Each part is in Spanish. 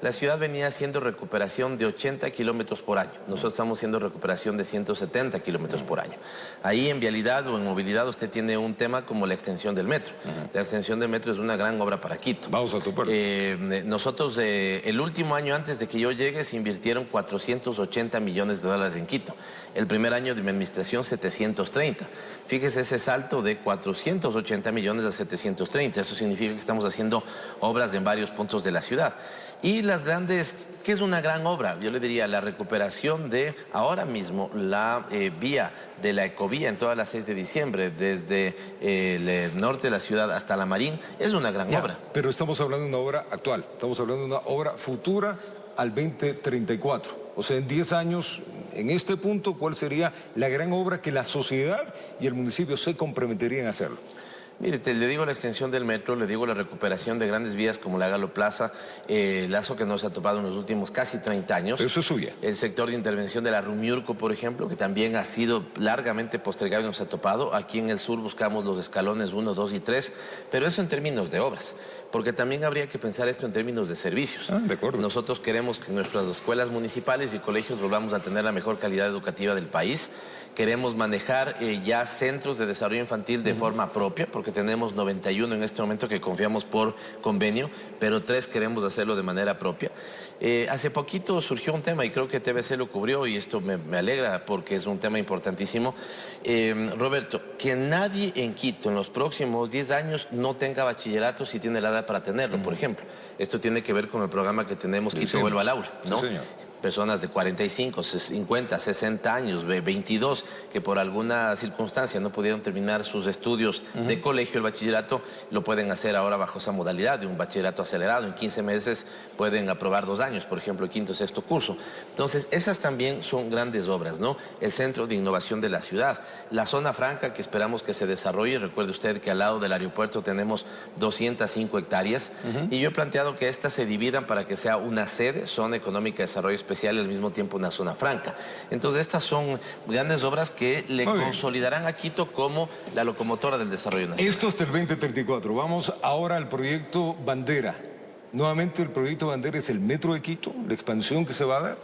La ciudad venía haciendo recuperación de 80 kilómetros por año. Nosotros estamos haciendo recuperación de 170 kilómetros por año. Ahí en vialidad o en movilidad usted tiene un tema como la extensión del metro. La extensión del metro es una gran obra para Quito. Vamos a tu parte. Nosotros, el último año antes de que yo llegue, se invirtieron 480 millones de dólares en Quito. El primer año de mi administración, 730. Fíjese ese salto de 480 millones a 730. Eso significa que estamos haciendo obras en varios puntos de la ciudad. Y las grandes, ¿qué es una gran obra? Yo le diría la recuperación de ahora mismo la vía de la ecovía en todas las 6 de diciembre, desde el norte de la ciudad hasta la Marín, es una gran obra. Pero estamos hablando de una obra actual, estamos hablando de una obra futura al 2034. O sea, en 10 años, en este punto, ¿cuál sería la gran obra que la sociedad y el municipio se comprometerían a hacerlo? Mire, le digo la extensión del metro, le digo la recuperación de grandes vías como la Galo Plaza, Lazo que no se ha topado en los últimos casi 30 años. Pero eso es suya. El sector de intervención de la Rumiurco, por ejemplo, que también ha sido largamente postergado y no se ha topado. Aquí en el sur buscamos los escalones 1, 2 y 3, pero eso en términos de obras. Porque también habría que pensar esto en términos de servicios. De acuerdo. Nosotros queremos que nuestras escuelas municipales y colegios volvamos a tener la mejor calidad educativa del país. Queremos manejar ya centros de desarrollo infantil de forma propia, porque tenemos 91 en este momento que confiamos por convenio, pero 3 queremos hacerlo de manera propia. Hace poquito surgió un tema, y creo que TVC lo cubrió, y esto me alegra porque es un tema importantísimo. Roberto, que nadie en Quito en los próximos 10 años no tenga bachillerato si tiene la edad para tenerlo, por ejemplo. Esto tiene que ver con el programa que tenemos, Quito Vuelva al Aula, ¿no? Sí, señor. Personas de 45, 50, 60 años, 22, que por alguna circunstancia no pudieron terminar sus estudios de colegio, el bachillerato, lo pueden hacer ahora bajo esa modalidad de un bachillerato acelerado. En 15 meses pueden aprobar 2 años, por ejemplo, el quinto o sexto curso. Entonces, esas también son grandes obras, ¿no? El centro de innovación de la ciudad, la zona franca que esperamos que se desarrolle. Recuerde usted que al lado del aeropuerto tenemos 205 hectáreas y yo he planteado que estas se dividan para que sea una sede, zona económica de desarrollo especial, y al mismo tiempo una zona franca. Entonces estas son grandes obras que le consolidarán a Quito como la locomotora del desarrollo nacional. Esto hasta el 2034. Vamos ahora al proyecto Bandera. Nuevamente el proyecto Bandera es el metro de Quito, la expansión que se va a dar.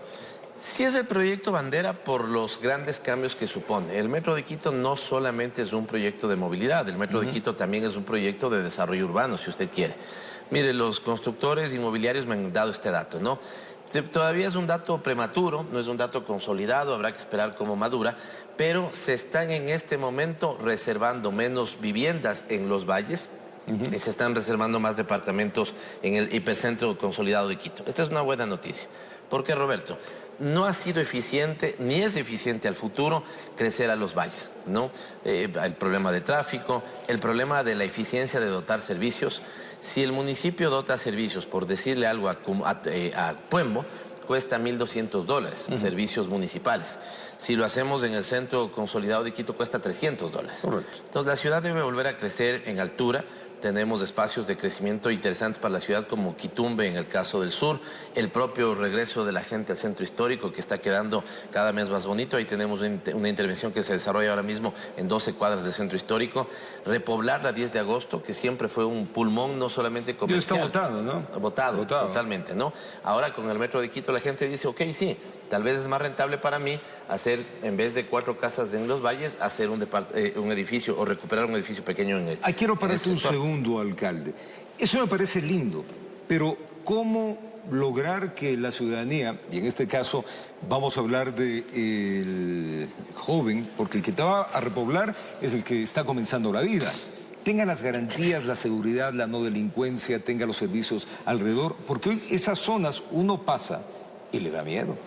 Sí es el proyecto bandera por los grandes cambios que supone. El Metro de Quito no solamente es un proyecto de movilidad, el Metro de Quito también es un proyecto de desarrollo urbano, si usted quiere. Mire, los constructores inmobiliarios me han dado este dato, ¿no? Todavía es un dato prematuro, no es un dato consolidado, habrá que esperar cómo madura, pero se están en este momento reservando menos viviendas en los valles y se están reservando más departamentos en el hipercentro consolidado de Quito. Esta es una buena noticia. ¿Por qué, Roberto? No ha sido eficiente, ni es eficiente al futuro, crecer a los valles, ¿no? El problema de tráfico, el problema de la eficiencia de dotar servicios. Si el municipio dota servicios, por decirle algo a Puembo, cuesta $1.200, servicios municipales. Si lo hacemos en el centro consolidado de Quito, cuesta $300. Correcto. Entonces, la ciudad debe volver a crecer en altura. Tenemos espacios de crecimiento interesantes para la ciudad como Quitumbe en el caso del sur, el propio regreso de la gente al centro histórico que está quedando cada vez más bonito. Ahí tenemos una intervención que se desarrolla ahora mismo en 12 cuadras del centro histórico. Repoblar la 10 de agosto, que siempre fue un pulmón no solamente comercial. Ya está votado, ¿no? Votado, totalmente, ¿no? Ahora con el Metro de Quito la gente dice, ok, sí, tal vez es más rentable para mí hacer, en vez de 4 casas en los valles, hacer un edificio o recuperar un edificio pequeño en el quiero pararte un segundo, alcalde. Eso me parece lindo, pero ¿cómo lograr que la ciudadanía, y en este caso vamos a hablar del joven, porque el que te va a repoblar es el que está comenzando la vida, tenga las garantías, la seguridad, la no delincuencia, tenga los servicios alrededor? Porque hoy esas zonas uno pasa y le da miedo.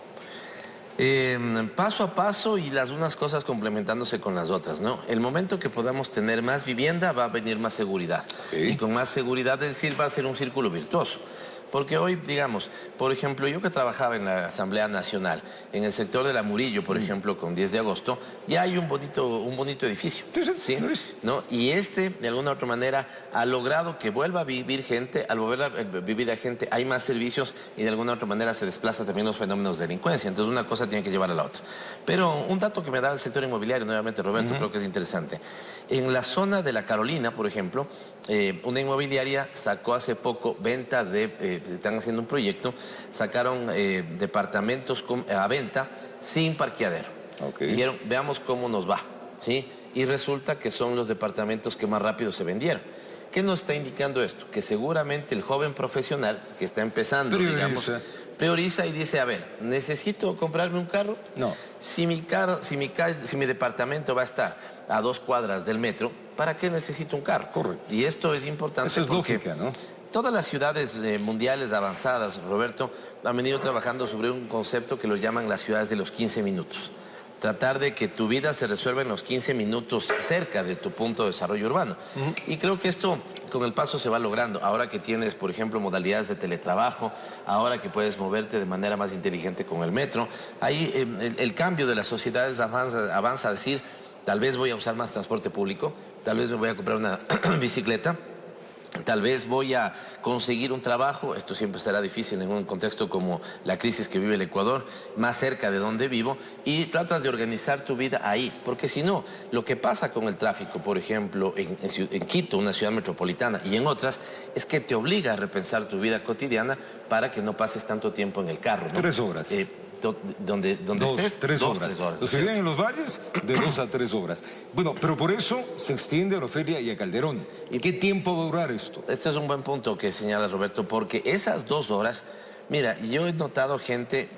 Paso a paso y las unas cosas complementándose con las otras, ¿no? El momento que podamos tener más vivienda va a venir más seguridad. Y con más seguridad, es decir, va a ser un círculo virtuoso. Porque hoy, digamos, por ejemplo, yo que trabajaba en la Asamblea Nacional, en el sector de la Murillo, por ejemplo, con 10 de agosto, ya hay un bonito edificio. ¿Sí? ¿No? Y de alguna u otra manera, ha logrado que vuelva a vivir gente. Al volver a vivir la gente, hay más servicios y de alguna u otra manera se desplazan también los fenómenos de delincuencia. Entonces, una cosa tiene que llevar a la otra. Pero un dato que me da el sector inmobiliario, nuevamente, Roberto, creo que es interesante. En la zona de la Carolina, por ejemplo, una inmobiliaria sacó hace poco venta de están haciendo un proyecto, sacaron departamentos a venta sin parqueadero. Okay. Dijeron, veamos cómo nos va, ¿sí? Y resulta que son los departamentos que más rápido se vendieron. ¿Qué nos está indicando esto? Que seguramente el joven profesional que está empezando, prioriza y dice, a ver, ¿necesito comprarme un carro? No. Si mi departamento va a estar a 2 cuadras del metro, ¿para qué necesito un carro? Correcto. Y esto es importante. Eso es porque lógica, ¿no? todas las ciudades mundiales avanzadas, Roberto, han venido trabajando sobre un concepto que lo llaman las ciudades de los 15 minutos. Tratar de que tu vida se resuelva en los 15 minutos cerca de tu punto de desarrollo urbano. Y creo que esto con el paso se va logrando. Ahora que tienes, por ejemplo, modalidades de teletrabajo, ahora que puedes moverte de manera más inteligente con el metro, ahí el cambio de las sociedades avanza a decir, tal vez voy a usar más transporte público, tal vez me voy a comprar una bicicleta, tal vez voy a conseguir un trabajo, esto siempre será difícil en un contexto como la crisis que vive el Ecuador, más cerca de donde vivo, y tratas de organizar tu vida ahí, porque si no, lo que pasa con el tráfico, por ejemplo, en Quito, una ciudad metropolitana, y en otras, es que te obliga a repensar tu vida cotidiana para que no pases tanto tiempo en el carro, ¿no? 3 horas. Donde estés, 3 2, horas. 3 horas. Los que viven en los valles, de 2 a 3 horas. Bueno, pero por eso se extiende a la feria y a Calderón. ¿Y qué tiempo va a durar esto? Este es un buen punto que señala Roberto, porque esas 2 horas, mira, yo he notado gente,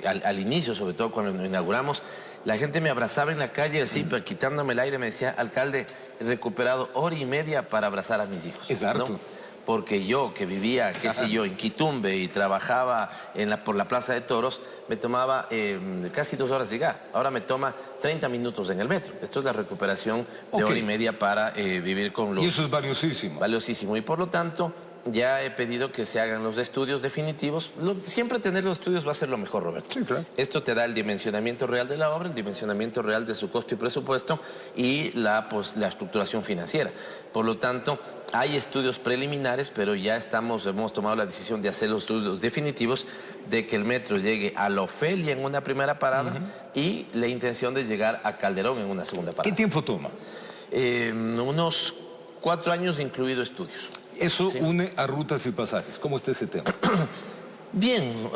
al inicio, sobre todo cuando lo inauguramos, la gente me abrazaba en la calle así, quitándome el aire, me decía, alcalde, he recuperado 1h30 para abrazar a mis hijos. Es harto. ¿no? Porque yo, que vivía, qué sé yo, en Quitumbe y trabajaba por la Plaza de Toros, me tomaba casi 2 horas llegar. Ahora me toma 30 minutos en el metro. Esto es la recuperación de 1h30 para vivir con los... Y eso es valiosísimo. Valiosísimo. Y por lo tanto, ya he pedido que se hagan los estudios definitivos. Siempre tener los estudios va a ser lo mejor, Roberto. Sí, claro. Esto te da el dimensionamiento real de la obra, el dimensionamiento real de su costo y presupuesto y la estructuración financiera. Por lo tanto, hay estudios preliminares, pero ya hemos tomado la decisión de hacer los estudios definitivos de que el metro llegue a La Ofelia en una primera parada y la intención de llegar a Calderón en una segunda parada. ¿Qué tiempo toma? Unos 4 años, incluido estudios. Eso une a rutas y pasajes. ¿Cómo está ese tema? Bien,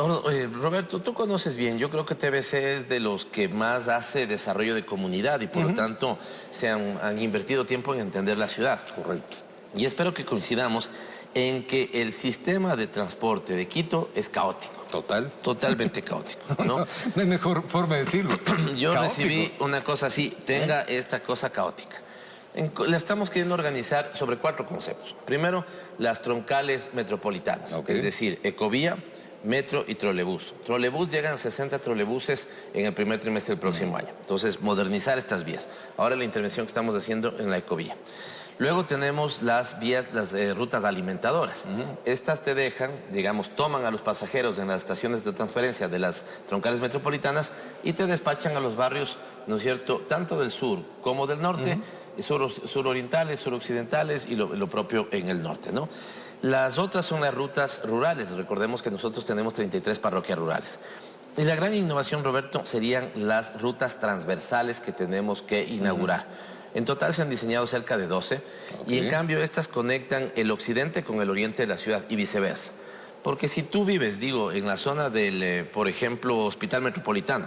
Roberto, tú conoces bien. Yo creo que TBC es de los que más hace desarrollo de comunidad y por lo tanto han invertido tiempo en entender la ciudad. Correcto. Y espero que coincidamos en que el sistema de transporte de Quito es caótico. ¿Total? Totalmente caótico, ¿no? No hay mejor forma de decirlo. Yo Caótico. recibí una cosa así, tenga esta cosa caótica. La estamos queriendo organizar sobre 4 conceptos. Primero, las troncales metropolitanas, es decir, ecovía, metro y trolebús. Trolebús, llegan 60 trolebuses en el primer trimestre del próximo año. Entonces, modernizar estas vías. Ahora la intervención que estamos haciendo en la ecovía. Luego tenemos las vías, las rutas alimentadoras. Estas te dejan, digamos, toman a los pasajeros en las estaciones de transferencia de las troncales metropolitanas y te despachan a los barrios, ¿no es cierto?, tanto del sur como del norte, surorientales, suroccidentales y lo propio en el norte, ¿no? Las otras son las rutas rurales. Recordemos que nosotros tenemos 33 parroquias rurales. Y la gran innovación, Roberto, serían las rutas transversales que tenemos que inaugurar. En total se han diseñado cerca de 12 y en cambio estas conectan el occidente con el oriente de la ciudad y viceversa. Porque si tú vives, digo, en la zona del, por ejemplo, Hospital Metropolitano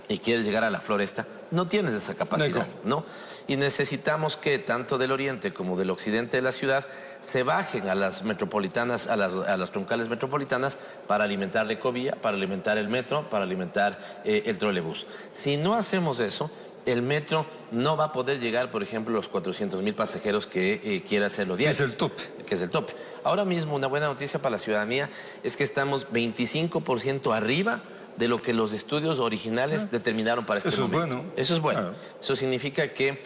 y quieres llegar a la Floresta, no tienes esa capacidad, ¿no? Y necesitamos que tanto del oriente como del occidente de la ciudad se bajen a las metropolitanas, a las troncales metropolitanas para alimentar la ecovía, para alimentar el metro, para alimentar el trolebús. Si no hacemos eso, el metro no va a poder llegar, por ejemplo, a los 400,000 pasajeros que quiera hacerlo diario. Es el tope. Que es el tope. Ahora mismo, una buena noticia para la ciudadanía es que estamos 25% arriba de lo que los estudios originales determinaron para este momento. Eso es bueno. Eso es bueno. Eso significa que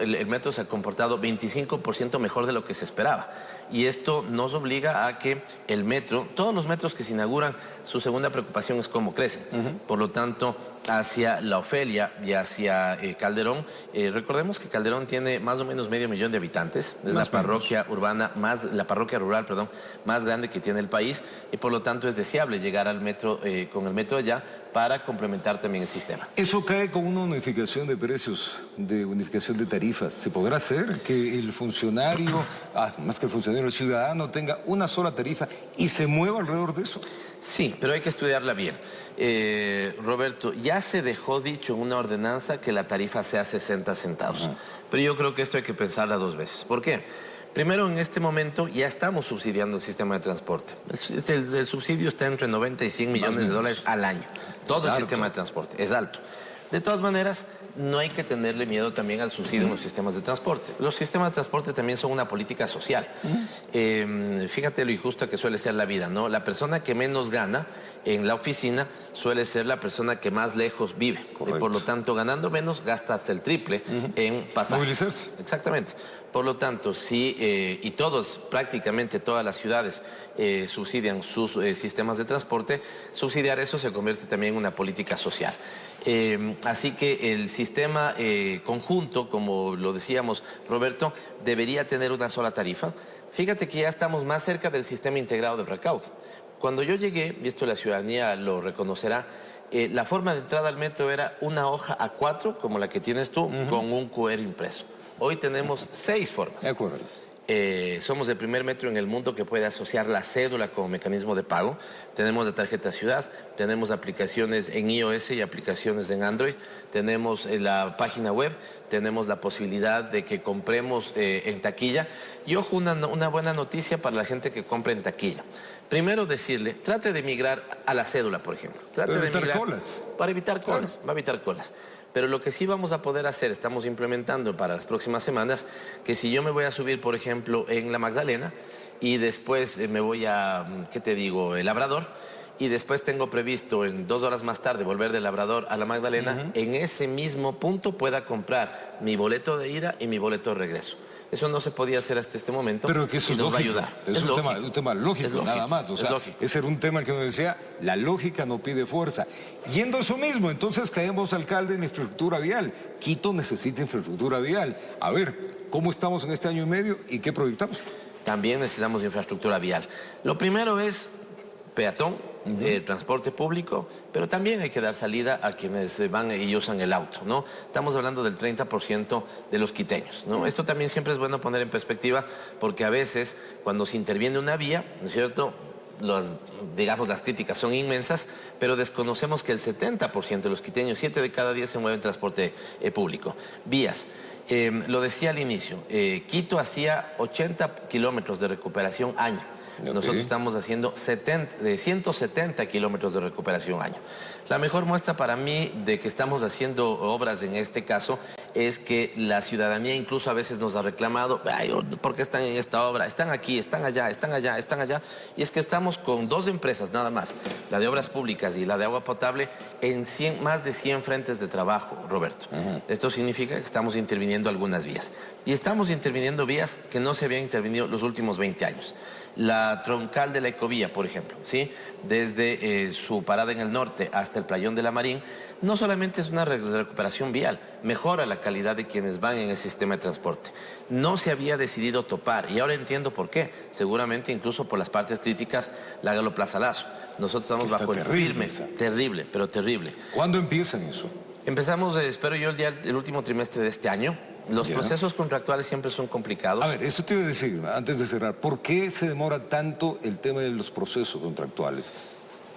el metro se ha comportado 25% mejor de lo que se esperaba. Y esto nos obliga a que el metro, todos los metros que se inauguran, su segunda preocupación es cómo crecen. Por lo tanto, hacia La Ofelia y hacia Calderón. Recordemos que Calderón tiene más o menos 500.000 de habitantes. Es la parroquia urbana la parroquia rural, perdón, más grande que tiene el país, y por lo tanto es deseable llegar al metro con el metro allá para complementar también el sistema. Eso cae con una unificación de precios, de unificación de tarifas. ¿Se podrá hacer que el funcionario, más que el funcionario, el ciudadano tenga una sola tarifa y se mueva alrededor de eso? Sí, pero hay que estudiarla bien. Roberto, ya se dejó dicho en una ordenanza que la tarifa sea 60 centavos. Pero yo creo que esto hay que pensarla dos veces. ¿Por qué? Primero, en este momento ya estamos subsidiando el sistema de transporte. El subsidio está entre 90 y 100 millones de dólares al año. Todo el sistema de transporte es alto. De todas maneras, no hay que tenerle miedo también al subsidio en los sistemas de transporte. Los sistemas de transporte también son una política social. Fíjate lo injusta que suele ser la vida, ¿no? La persona que menos gana en la oficina suele ser la persona que más lejos vive. Y por lo tanto, ganando menos, gasta hasta el triple en pasajes. Movilizarse. Exactamente. Por lo tanto, sí, y prácticamente todas las ciudades subsidian sus sistemas de transporte, subsidiar eso se convierte también en una política social. Así que el sistema conjunto, como lo decíamos, Roberto, debería tener una sola tarifa. Fíjate que ya estamos más cerca del sistema integrado de recaudo. Cuando yo llegué, y esto la ciudadanía lo reconocerá, la forma de entrada al metro era una hoja A4, como la que tienes tú, con un QR impreso. Hoy tenemos 6 formas. De acuerdo. Somos el primer metro en el mundo que puede asociar la cédula como mecanismo de pago. Tenemos la tarjeta ciudad, tenemos aplicaciones en iOS y aplicaciones en Android, tenemos la página web, tenemos la posibilidad de que compremos en taquilla. Y ojo, una buena noticia para la gente que compra en taquilla. Primero decirle, trate de migrar a la cédula, por ejemplo. Trate para evitar colas. Para evitar colas, Claro. va a evitar colas. Pero lo que sí vamos a poder hacer, estamos implementando para las próximas semanas, que si yo me voy a subir, por ejemplo, en la Magdalena, y después me voy a, ¿qué te digo?, el Labrador, y después tengo previsto en 2 horas más tarde volver del Labrador a la Magdalena, en ese mismo punto pueda comprar mi boleto de ida y mi boleto de regreso. Eso no se podía hacer hasta este momento. Pero que eso y es nos lógico. va a ayudar. Es un tema lógico, nada más. O sea, ese era un tema que nos decía, la lógica no pide fuerza. Yendo a eso mismo, entonces caemos, alcalde, en infraestructura vial. Quito necesita infraestructura vial. A ver, ¿cómo estamos en este año y medio y qué proyectamos? También necesitamos infraestructura vial. Lo primero es peatón, transporte público, pero también hay que dar salida a quienes van y usan el auto, ¿no? Estamos hablando del 30% de los quiteños, ¿no? Esto también siempre es bueno poner en perspectiva, porque a veces cuando se interviene una vía, ¿no es cierto?, digamos, las críticas son inmensas, pero desconocemos que el 70% de los quiteños, 7 de cada 10 se mueven en transporte público. Vías. Lo decía al inicio, Quito hacía 80 kilómetros de recuperación año. Okay. Nosotros estamos haciendo 170 kilómetros de recuperación año. La mejor muestra para mí de que estamos haciendo obras en este caso es que la ciudadanía incluso a veces nos ha reclamado, ay, ¿por qué están en esta obra? Están aquí, están allá, están allá, están allá. Y es que estamos con 2 empresas nada más, la de obras públicas y la de agua potable, en más de 100 frentes de trabajo, Roberto. Esto significa que estamos interviniendo algunas vías. Y estamos interviniendo vías que no se habían intervenido los últimos 20 años. La troncal de la Ecovía, por ejemplo, ¿sí?, desde su parada en el norte hasta el Playón de la Marín, no solamente es una recuperación vial, mejora la calidad de quienes van en el sistema de transporte. No se había decidido topar, y ahora entiendo por qué, seguramente incluso por las partes críticas, la Galo Plaza Lazo. Nosotros estamos bajo el firme, terrible, pero terrible. ¿Cuándo empiezan eso? Empezamos, espero yo, el último trimestre de este año. Los procesos contractuales siempre son complicados. A ver, eso te iba a decir, antes de cerrar, ¿por qué se demora tanto el tema de los procesos contractuales?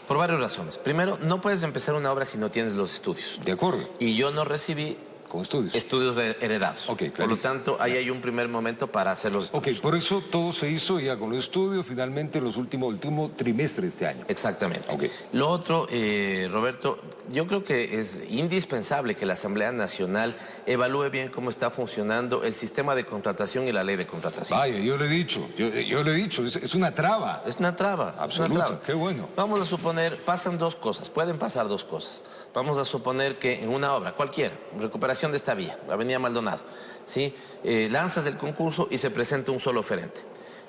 Por varias razones. Primero, no puedes empezar una obra si no tienes los estudios. De acuerdo. Y yo no recibí... Con estudios. Estudios heredados. Okay, por lo tanto, ahí hay un primer momento para hacer los estudios. Ok, por eso todo se hizo ya con los estudios, finalmente el último trimestre de este año. Exactamente. Okay. Lo otro, Roberto, yo creo que es indispensable que la Asamblea Nacional evalúe bien cómo está funcionando el sistema de contratación y la ley de contratación. Vaya, yo le he dicho, es una traba. Es una traba. Absoluta, una traba. Qué bueno. Vamos a suponer, pasan 2 cosas, pueden pasar 2 cosas. Vamos a suponer que en una obra, cualquiera, recuperación de esta vía, la avenida Maldonado, ¿sí?, lanzas el concurso y se presenta un solo oferente.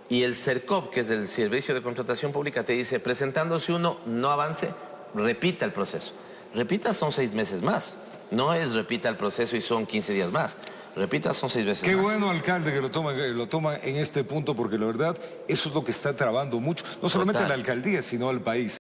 Y el CERCOP, que es el Servicio de Contratación Pública, te dice, presentándose uno, no avance, repita el proceso. repita, son 6 meses más. No es repita el proceso y son 15 días más. Repita, son 6 veces Qué más. bueno, alcalde, que lo toma en este punto, porque la verdad, eso es lo que está trabando mucho, no solamente a la alcaldía, sino al país.